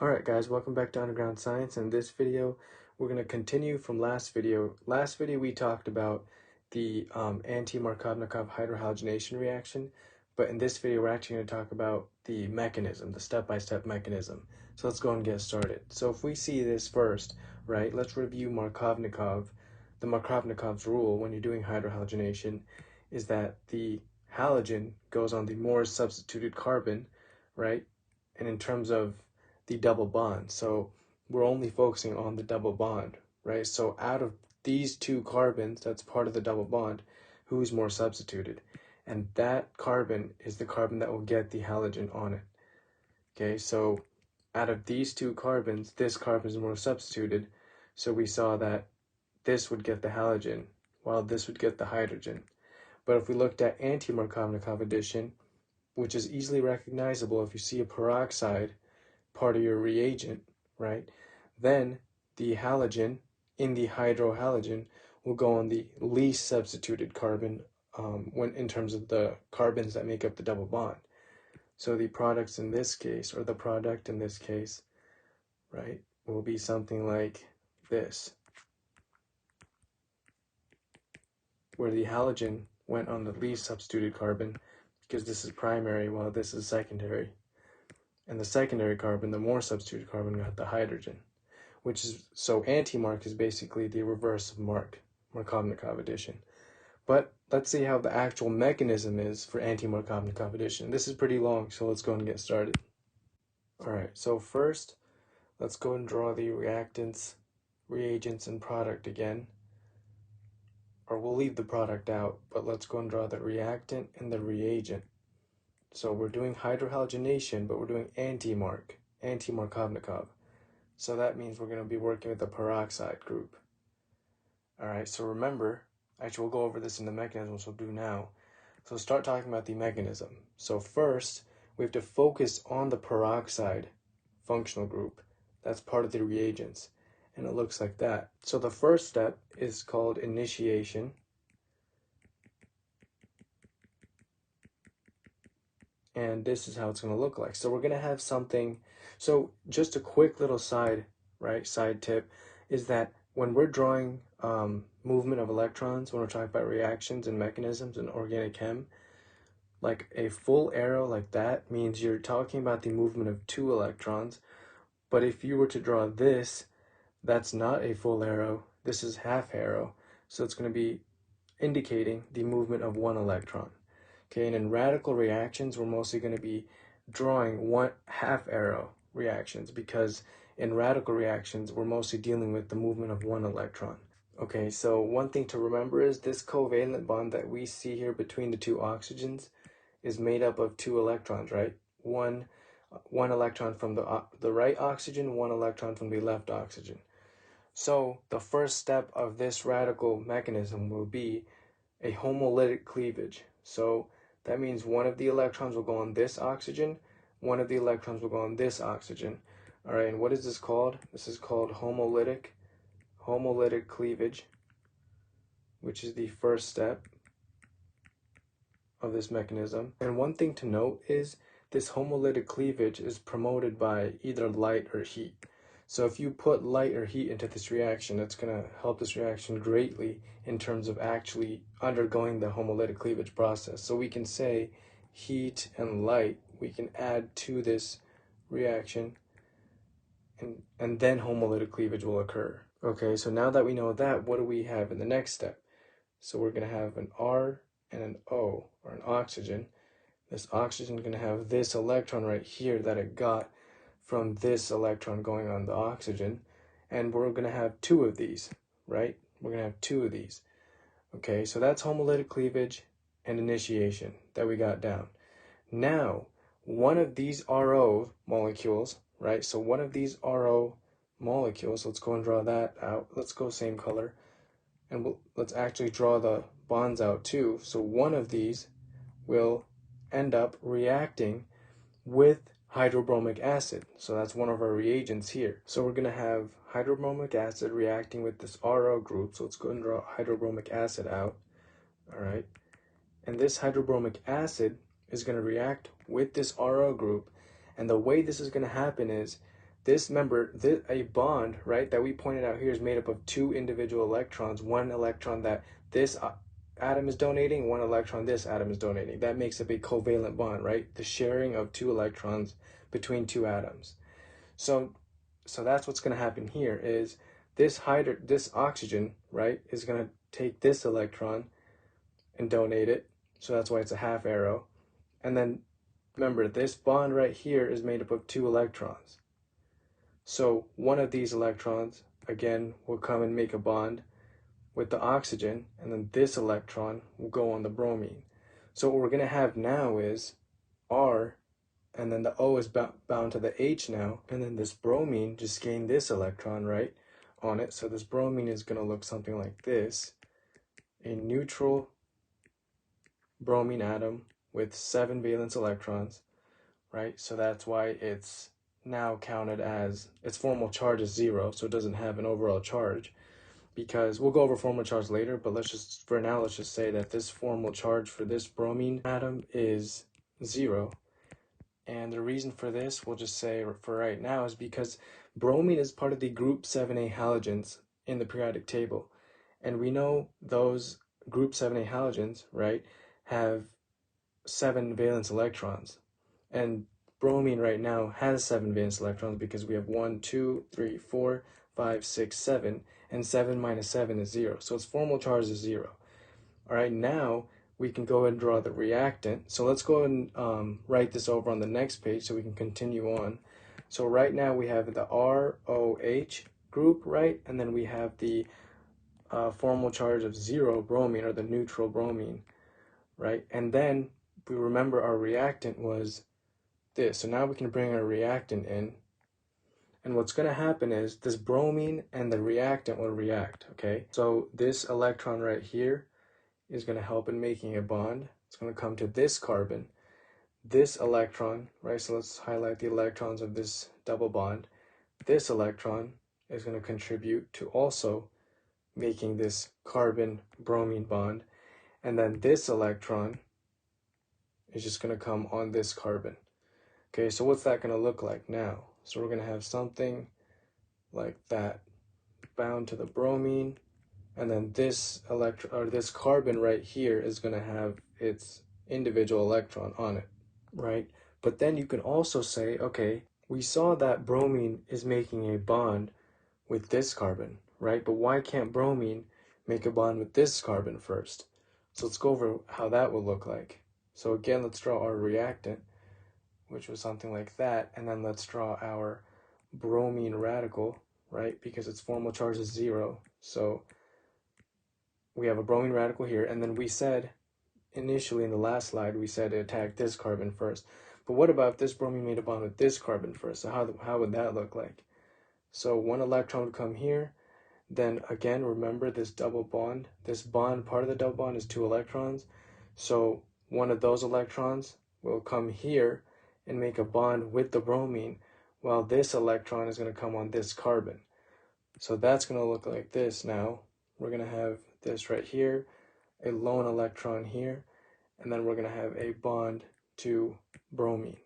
Alright guys, welcome back to Underground Science. In this video, we're going to continue from last video. Last video we talked about the Antimarkovnikov Hydrohalogenation reaction, but in this video we're actually going to talk about the mechanism, the step-by-step mechanism. So let's go and get started. So if we see this first, right, let's review the Markovnikov's rule when you're doing hydrohalogenation is that the halogen goes on the more substituted carbon, right, and in terms of the double bond. So we're only focusing on the double bond, right? So out of these two carbons, that's part of the double bond, who's more substituted? And that carbon is the carbon that will get the halogen on it. Okay, so out of these two carbons, this carbon is more substituted. So we saw that this would get the halogen, while this would get the hydrogen. But if we looked at anti-Markovnikov addition, which is easily recognizable if you see a peroxide part of your reagent, right, then the halogen in the hydrohalogen will go on the least substituted carbon when in terms of the carbons that make up the double bond. So the products in this case, or the product in this case, right, will be something like this, where the halogen went on the least substituted carbon because this is primary while this is secondary. And the secondary carbon, the more substituted carbon, got the hydrogen, which is, so anti-Mark is basically the reverse of Markovnikov addition. But let's see how the actual mechanism is for anti-Markovnikov addition. This is pretty long, so let's go and get started. Alright, so first, let's go and draw the reactants, reagents, and product again. Or we'll leave the product out, but let's go and draw the reactant and the reagent. So we're doing hydrohalogenation, but we're doing anti-Markovnikov. So that means we're going to be working with the peroxide group. Alright, so remember, actually we'll go over this in the mechanism, so we'll do now. So start talking about the mechanism. So first, we have to focus on the peroxide functional group. That's part of the reagents, and it looks like that. So the first step is called initiation. And this is how it's going to look like. So we're going to have something, so just a quick little side tip is that when we're drawing movement of electrons, when we're talking about reactions and mechanisms in organic chem, like a full arrow like that means you're talking about the movement of 2 electrons. But if you were to draw this, that's not a full arrow, this is half arrow. So it's going to be indicating the movement of 1 electron. Okay, and in radical reactions, we're mostly going to be drawing half arrow reactions because in radical reactions, we're mostly dealing with the movement of 1 electron. Okay, so one thing to remember is this covalent bond that we see here between the 2 oxygens is made up of 2 electrons, right? One electron from the right oxygen, 1 electron from the left oxygen. So the first step of this radical mechanism will be a homolytic cleavage. So that means one of the electrons will go on this oxygen, one of the electrons will go on this oxygen. All right, and what is this called? This is called homolytic cleavage, which is the first step of this mechanism. And one thing to note is this homolytic cleavage is promoted by either light or heat. So if you put light or heat into this reaction, that's going to help this reaction greatly in terms of actually undergoing the homolytic cleavage process. So we can say heat and light, we can add to this reaction, and then homolytic cleavage will occur. Okay, so now that we know that, what do we have in the next step? So we're going to have an R and an O, or an oxygen. This oxygen is going to have this electron right here that it got from this electron going on the oxygen, and we're going to have 2 of these, right? We're going to have 2 of these. Okay, so that's homolytic cleavage and initiation that we got down. Now, one of these RO molecules, right? So one of these RO molecules, let's go and draw that out. Let's go same color, and let's actually draw the bonds out too. So one of these will end up reacting with hydrobromic acid. So that's one of our reagents here. So we're going to have hydrobromic acid reacting with this RO group. So let's go and draw hydrobromic acid out. All right. And this hydrobromic acid is going to react with this RO group. And the way this is going to happen is remember, a bond, right, that we pointed out here is made up of two individual electrons, one electron that this atom is donating, one electron this atom is donating. That makes up a covalent bond, right? The sharing of two electrons between two atoms. So that's what's going to happen here is this oxygen, right, is going to take this electron and donate it. So that's why it's a half arrow. And then remember, this bond right here is made up of two electrons. So one of these electrons, again, will come and make a bond with the oxygen, and then this electron will go on the bromine. So what we're going to have now is R, and then the O is bound to the H now, and then this bromine just gained this electron, right, on it. So this bromine is going to look something like this, a neutral bromine atom with 7 valence electrons, right? So that's why it's now counted as, its formal charge is 0, so it doesn't have an overall charge, because we'll go over formal charge later, but for now, let's just say that this formal charge for this bromine atom is 0. And the reason for this, we'll just say for right now, is because bromine is part of the group 7A halogens in the periodic table. And we know those group 7A halogens, right, have 7 valence electrons. And bromine right now has 7 valence electrons because we have 1, 2, 3, 4, 5, 6, 7, and 7 minus 7 is 0. So its formal charge is 0. All right, now we can go ahead and draw the reactant. So let's go ahead and write this over on the next page so we can continue on. So right now we have the ROH group, right? And then we have the formal charge of 0 bromine, or the neutral bromine, right? And then we remember our reactant was this. So now we can bring our reactant in. And what's going to happen is this bromine and the reactant will react, okay? So this electron right here is going to help in making a bond. It's going to come to this carbon. This electron, right? So let's highlight the electrons of this double bond. This electron is going to contribute to also making this carbon-bromine bond. And then this electron is just going to come on this carbon. Okay, so what's that going to look like now? So we're going to have something like that bound to the bromine, and then this this carbon right here is going to have its individual electron on it, right? But then you can also say, okay, we saw that bromine is making a bond with this carbon, right? But why can't bromine make a bond with this carbon first? So let's go over how that will look like. So again, let's draw our reactant, which was something like that, and then let's draw our bromine radical, right? Because its formal charge is 0, so we have a bromine radical here, and then we said, initially in the last slide, we said it attacked this carbon first. But what about if this bromine made a bond with this carbon first? So how would that look like? So one electron would come here, then again, remember this double bond, this bond, part of the double bond is 2 electrons, so one of those electrons will come here and make a bond with the bromine, while this electron is going to come on this carbon. So that's going to look like this now. We're going to have this right here, a lone electron here, and then we're going to have a bond to bromine.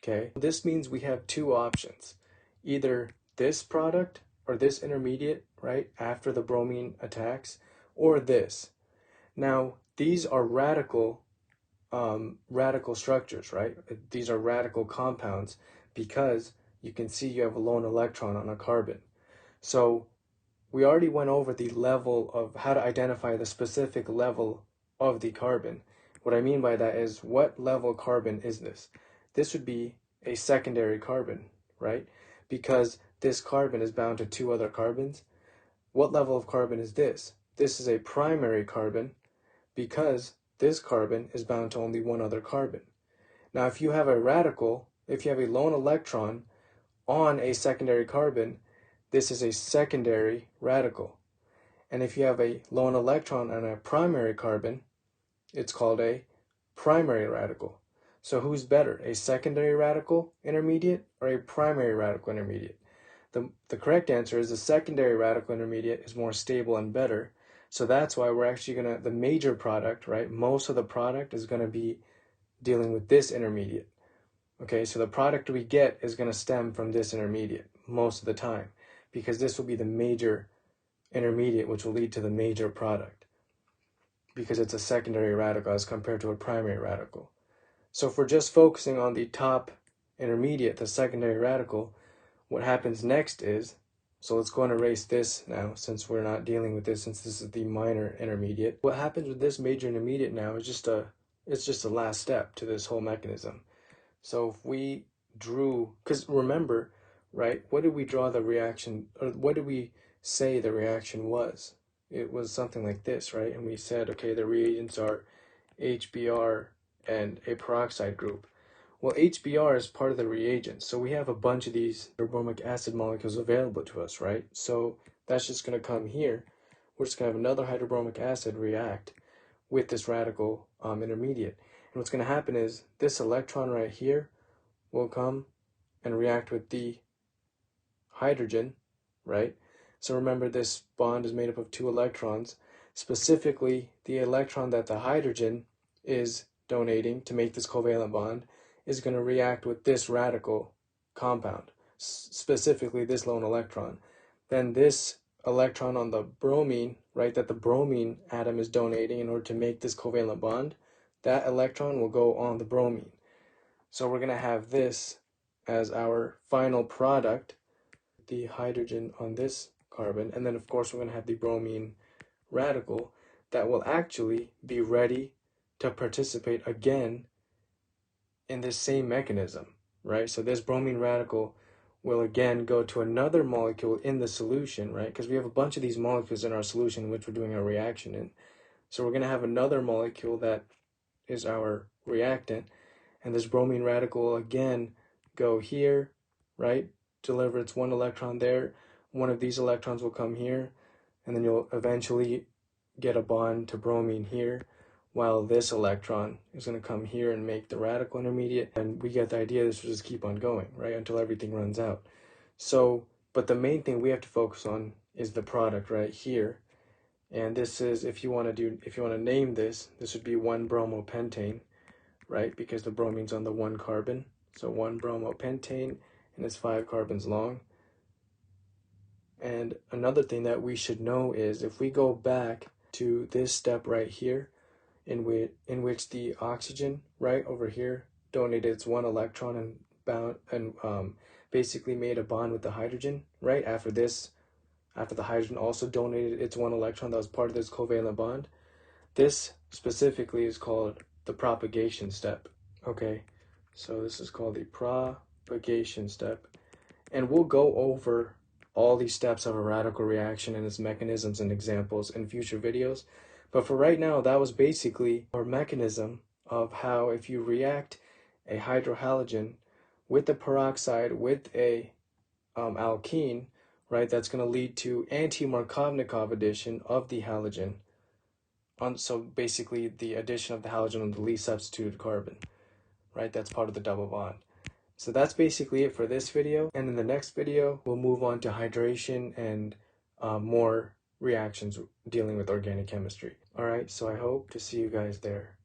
Okay, this means we have two options. Either this product or this intermediate, right, after the bromine attacks, or this. Now, these are radical structures, right? These are radical compounds because you can see you have a lone electron on a carbon. So we already went over the level of how to identify the specific level of the carbon. What I mean by that is, what level carbon is this? This would be a secondary carbon, right? Because this carbon is bound to 2 other carbons. What level of carbon is this? This is a primary carbon because this carbon is bound to only 1 other carbon. Now, if you have a radical, if you have a lone electron on a secondary carbon, this is a secondary radical. And if you have a lone electron on a primary carbon, it's called a primary radical. So who's better, a secondary radical intermediate or a primary radical intermediate? The correct answer is the secondary radical intermediate is more stable and better. So that's why we're actually going to, the major product, right, most of the product is going to be dealing with this intermediate. Okay, so the product we get is going to stem from this intermediate most of the time, because this will be the major intermediate, which will lead to the major product, because it's a secondary radical as compared to a primary radical. So if we're just focusing on the top intermediate, the secondary radical, what happens next is, so let's go and erase this now, since we're not dealing with this, since this is the minor intermediate. What happens with this major intermediate now is it's just a last step to this whole mechanism. So if we drew, because remember, right, what did we draw the reaction, or what did we say the reaction was? It was something like this, right? And we said, okay, the reagents are HBr and a peroxide group. Well, HBr is part of the reagent, so we have a bunch of these hydrobromic acid molecules available to us, right? So that's just going to come here. We're just going to have another hydrobromic acid react with this radical intermediate. And what's going to happen is this electron right here will come and react with the hydrogen, right? So remember, this bond is made up of 2 electrons. Specifically, the electron that the hydrogen is donating to make this covalent bond is going to react with this radical compound, specifically this lone electron. Then this electron on the bromine, right, that the bromine atom is donating in order to make this covalent bond, that electron will go on the bromine. So we're going to have this as our final product, the hydrogen on this carbon, and then of course we're going to have the bromine radical that will actually be ready to participate again in this same mechanism, right? So this bromine radical will again go to another molecule in the solution, right? Because we have a bunch of these molecules in our solution which we're doing our reaction in. So we're going to have another molecule that is our reactant, and this bromine radical will again go here, right? Deliver its 1 electron there. One of these electrons will come here, and then you'll eventually get a bond to bromine here, while this electron is going to come here and make the radical intermediate. And we get the idea this will just keep on going, right, until everything runs out. So, but the main thing we have to focus on is the product right here. And this is, if you want to name this, this would be 1-bromopentane, right? Because the bromine's on the 1 carbon. So 1-bromopentane, and it's 5 carbons long. And another thing that we should know is if we go back to this step right here, in which the oxygen right over here donated its 1 electron and basically made a bond with the hydrogen, right? After the hydrogen also donated its 1 electron that was part of this covalent bond. This specifically is called the propagation step. Okay, so this is called the propagation step, and we'll go over all these steps of a radical reaction and its mechanisms and examples in future videos. But for right now, that was basically our mechanism of how, if you react a hydrohalogen with a peroxide with a alkene, right, that's going to lead to Antimarkovnikov addition of the halogen. So basically the addition of the halogen on the least substituted carbon, right? That's part of the double bond. So that's basically it for this video. And in the next video, we'll move on to hydration and more reactions dealing with organic chemistry. All right, so I hope to see you guys there.